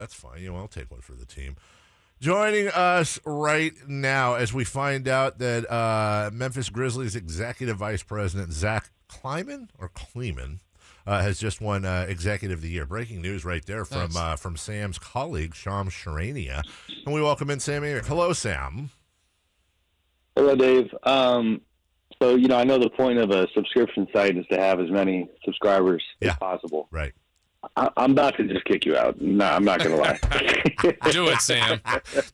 That's fine. I'll take one for the team. Joining us right now as we find out that Memphis Grizzlies Executive Vice President Zach Kleiman has just won Executive of the Year. Breaking news right there from Sam's colleague, Sham Sharania. And we welcome in Sam Amick. Hello, Sam. Hello, Dave. So, I know the point of a subscription site is to have as many subscribers as possible. Right. I'm about to just kick you out. No, I'm not going to lie. Do it, Sam.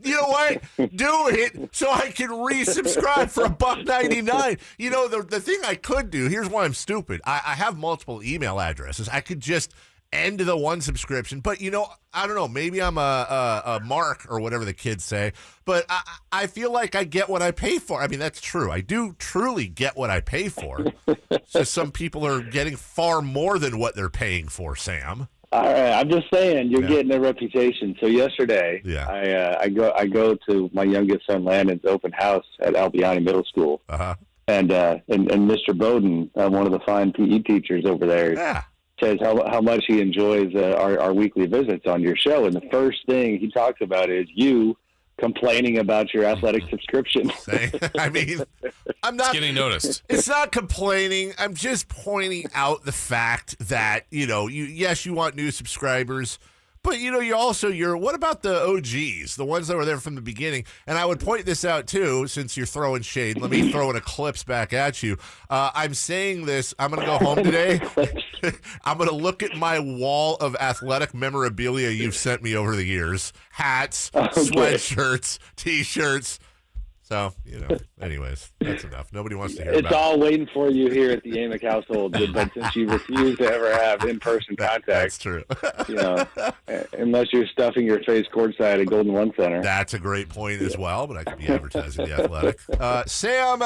You know what? Do it so I can resubscribe for $1.99. The thing I could do, here's why I'm stupid. I have multiple email addresses. I could just end the one subscription. But, I don't know. Maybe I'm a mark or whatever the kids say. But I feel like I get what I pay for. I mean, that's true. I do truly get what I pay for. So some people are getting far more than what they're paying for, Sam. All right. I'm just saying you're getting a reputation. So yesterday, I go to my youngest son Landon's open house at Albiani Middle School. Uh-huh. And Mr. Bowden, one of the fine PE teachers over there, says how much he enjoys our weekly visits on your show. And the first thing he talks about is you complaining about your athletic subscription. I mean, I'm not getting noticed. It's not complaining. I'm just pointing out the fact that, you want new subscribers, but what about the OGs, the ones that were there from the beginning? And I would point this out too, since you're throwing shade. Let me throw an eclipse back at you. I'm saying this. I'm going to go home today. I'm going to look at my wall of athletic memorabilia you've sent me over the years. Hats, sweatshirts, T-shirts. So, anyways, that's enough. Nobody wants to hear about it. It's all waiting for you here at the Amick household, but since you refuse to ever have in-person contact. That's true. Unless you're stuffing your face courtside at Golden One Center. That's a great point as well, but I could be advertising the Athletic. Sam,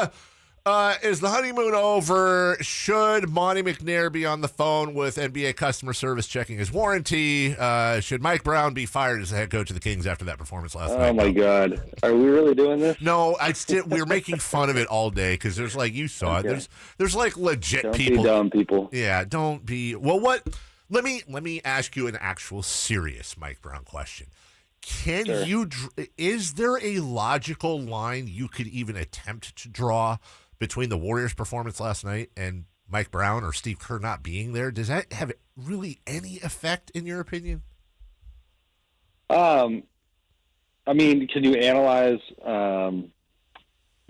is the honeymoon over? Should Monty McNair be on the phone with NBA customer service checking his warranty? Should Mike Brown be fired as the head coach of the Kings after that performance last night? Oh, my God. Are we really doing this? No, we're making fun of it all day because there's you saw it. There's legit don't people. Be dumb people. Yeah, don't be. Well, what? Let me ask you an actual serious Mike Brown question. Is there a logical line you could even attempt to draw between the Warriors' performance last night and Mike Brown or Steve Kerr not being there? Does that have really any effect, in your opinion? Can you analyze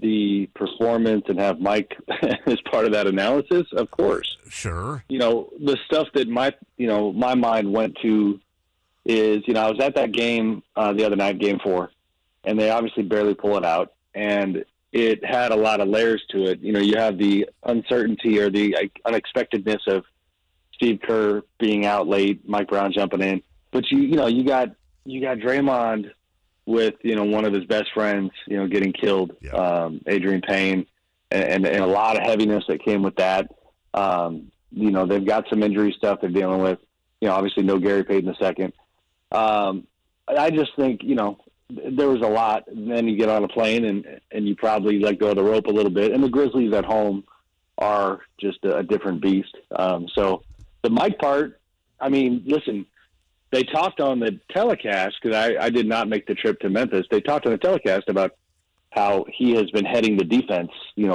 the performance and have Mike as part of that analysis? Of course. Sure. The stuff that my mind went to is, I was at that game the other night, Game 4, and they obviously barely pull it out, and it had a lot of layers to it. You have the uncertainty or the unexpectedness of Steve Kerr being out late, Mike Brown jumping in, but you got Draymond with one of his best friends getting killed, Adrian Payne, and a lot of heaviness that came with that. They've got some injury stuff they're dealing with. Obviously no Gary Payton II. I just think there was a lot, and then you get on a plane and you probably let go of the rope a little bit. And the Grizzlies at home are just a different beast. So the Mike part, listen, they talked on the telecast, because I did not make the trip to Memphis. They talked on the telecast about how he has been heading the defense,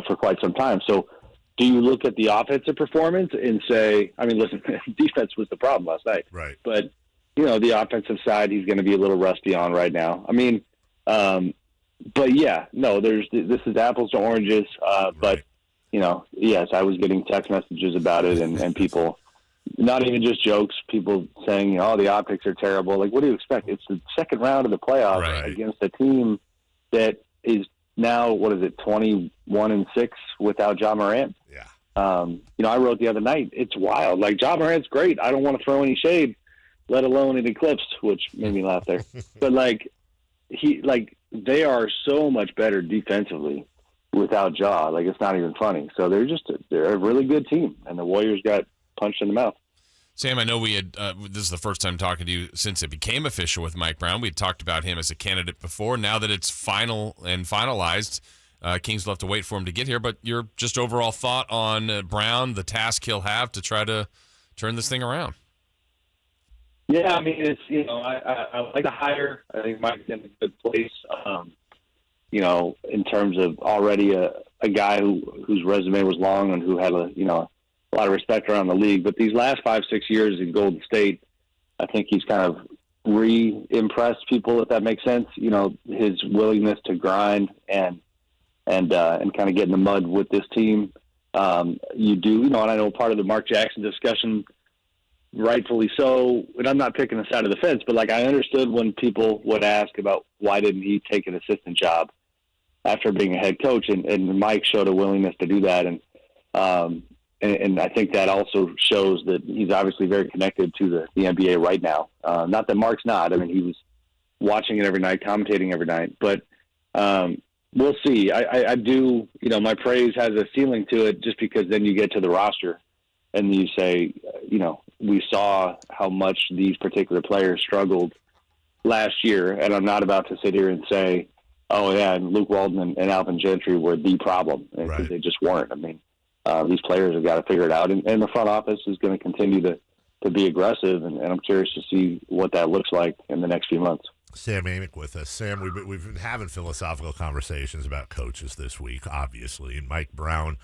for quite some time. So do you look at the offensive performance and say, listen, defense was the problem last night. Right. But the offensive side, he's going to be a little rusty on right now. But yeah, no, this is apples to oranges. But yes, I was getting text messages about it and people, not even just jokes, people saying, the optics are terrible. Like, what do you expect? It's the second round of the playoffs against a team that is now, 21-6 without Ja Morant. Yeah. I wrote the other night, it's wild. Like, Ja Morant's great. I don't want to throw any shade, let alone an eclipse, which made me laugh there. But they are so much better defensively without Ja. Like, it's not even funny. So they're a really good team, and the Warriors got punched in the mouth. Sam, I know we had this is the first time talking to you since it became official with Mike Brown. We had talked about him as a candidate before. Now that it's final and finalized, Kings will have to wait for him to get here. But your just overall thought on Brown, the task he'll have to try to turn this thing around? Yeah, I mean, it's, I like the hire. I think Mike's in a good place, in terms of already a guy whose resume was long and who had a lot of respect around the league. But these last 5-6 years in Golden State, I think he's kind of re-impressed people, if that makes sense. His willingness to grind and kind of get in the mud with this team. And I know part of the Mark Jackson discussion, rightfully so, and I'm not picking the side of the fence, but I understood when people would ask about why didn't he take an assistant job after being a head coach, and Mike showed a willingness to do that. And I think that also shows that he's obviously very connected to the NBA right now. Not that Mark's not. I mean, he was watching it every night, commentating every night. But we'll see. I do, my praise has a ceiling to it just because then you get to the roster and you say, we saw how much these particular players struggled last year. And I'm not about to sit here and say, oh, yeah, and Luke Walton and Alvin Gentry were the problem, because Right. they just weren't. I mean, these players have got to figure it out, and the front office is going to continue to be aggressive, and I'm curious to see what that looks like in the next few months. Sam Amick with us. Sam, we've been having philosophical conversations about coaches this week, obviously, and Mike Brown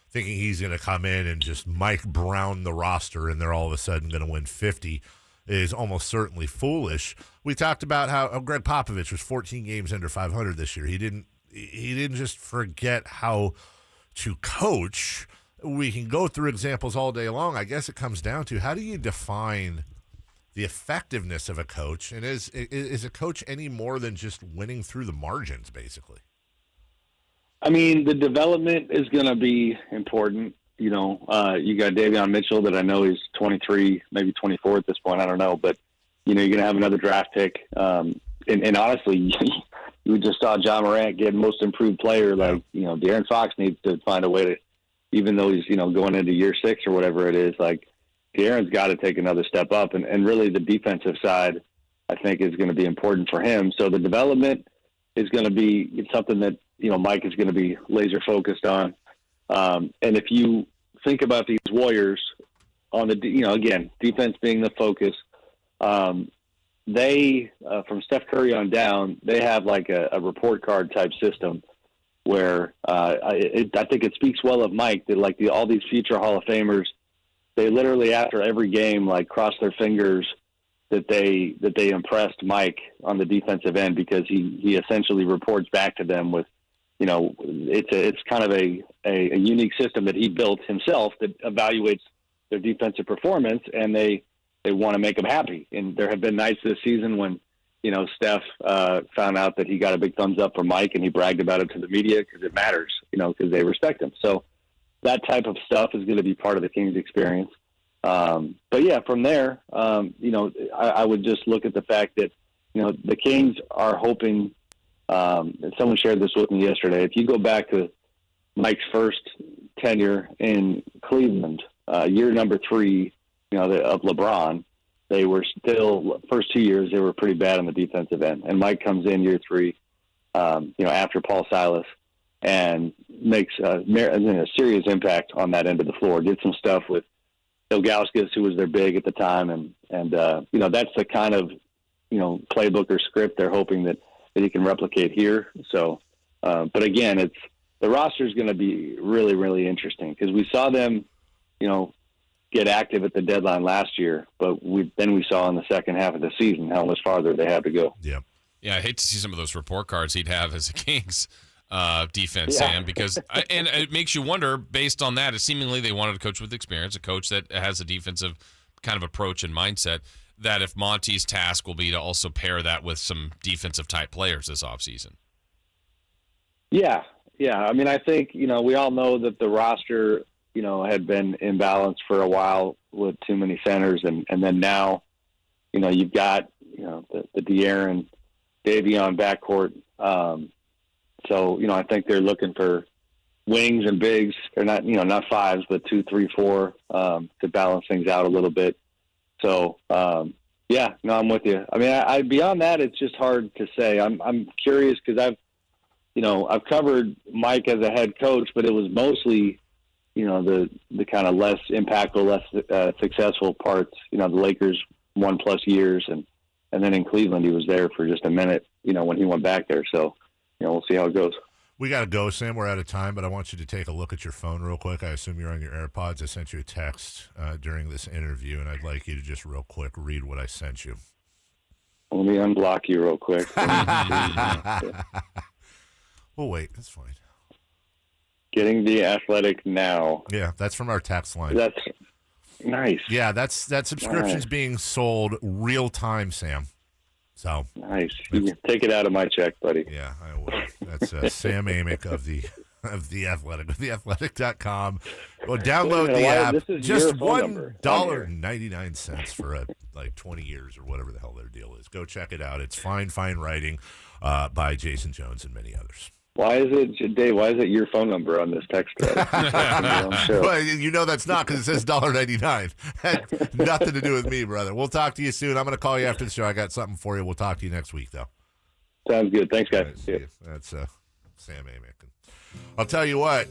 thinking he's going to come in and just Mike Brown the roster and they're all of a sudden going to win 50 is almost certainly foolish. We talked about how Greg Popovich was 14 games under 500 this year. He didn't just forget how to coach. We can go through examples all day long. I guess it comes down to, how do you define the effectiveness of a coach, and is a coach any more than just winning through the margins, basically? I mean, the development is going to be important. You got Davion Mitchell, that I know he's 23, maybe 24 at this point. I don't know, but you're going to have another draft pick. And honestly, you just saw John Morant get most improved player. De'Aaron Fox needs to find a way to, even though he's going into year 6 or whatever it is, De'Aaron's got to take another step up, and really the defensive side, I think, is going to be important for him. So the development is going to be something that Mike is going to be laser focused on. And if you think about these Warriors on the, again, defense being the focus, they, from Steph Curry on down, they have a report card type system where I think it speaks well of Mike that all these future Hall of Famers, they literally after every game cross their fingers that they impressed Mike on the defensive end, because he essentially reports back to them with, it's kind of a unique system that he built himself that evaluates their defensive performance, and they want to make them happy. And there have been nights this season when, Steph found out that he got a big thumbs up from Mike, and he bragged about it to the media because it matters, because they respect him. So that type of stuff is going to be part of the Kings experience. But yeah, from there, I would just look at the fact that, the Kings are hoping, and someone shared this with me yesterday. If you go back to Mike's first tenure in Cleveland, year number 3, of LeBron, they were still, first 2 years, they were pretty bad on the defensive end. And Mike comes in year 3, after Paul Silas, and makes a serious impact on that end of the floor. Did some stuff with Ilgauskas, who was their big at the time. And that's the kind of, playbook or script they're hoping that he can replicate here. So, but again, the roster is going to be really, really interesting, because we saw them, get active at the deadline last year, but we saw in the second half of the season how much farther they have to go. Yeah. Yeah, I hate to see some of those report cards he'd have as a Kings defense, Yeah. Sam, because and it makes you wonder, based on that, seemingly they wanted a coach with experience, a coach that has a defensive kind of approach and mindset, that if Monty's task will be to also pair that with some defensive type players this offseason. Yeah. I mean, I think, we all know that the roster, had been imbalanced for a while with too many centers. And then now, you've got, the De'Aaron, Davion backcourt. So, I think they're looking for wings and bigs. They're not, not 5s, but 2, 3, 4, to balance things out a little bit. So, I'm with you. I mean, beyond that, it's just hard to say. I'm curious, because I've covered Mike as a head coach, but it was mostly, the kind of less impactful, less successful parts. The Lakers 1+ years, and then in Cleveland he was there for just a minute, when he went back there. So, we'll see how it goes. We got to go, Sam. We're out of time, but I want you to take a look at your phone real quick. I assume you're on your AirPods. I sent you a text during this interview, and I'd like you to just real quick read what I sent you. Let me unblock you real quick. We'll wait. That's fine. Getting the Athletic now. Yeah, that's from our text line. That's nice. Yeah, that subscription's Nice. being sold real time, Sam. So Nice. You can take it out of my check, buddy. yeah, I will. That's Sam Amick of the Athletic, of theathletic.com. Well, download the Why- app. this is Just your phone number on here. $1.99 for like 20 years or whatever the hell their deal is. Go check it out. It's fine writing by Jason Jones and many others. Why is it, Dave? Why is it your phone number on this text thread? Well, that's not, because it says $1.99. Had nothing to do with me, brother. We'll talk to you soon. I'm going to call you after the show. I got something for you. We'll talk to you next week, though. Sounds good. Thanks, guys. All right, see you. That's Sam Amick. I'll tell you what.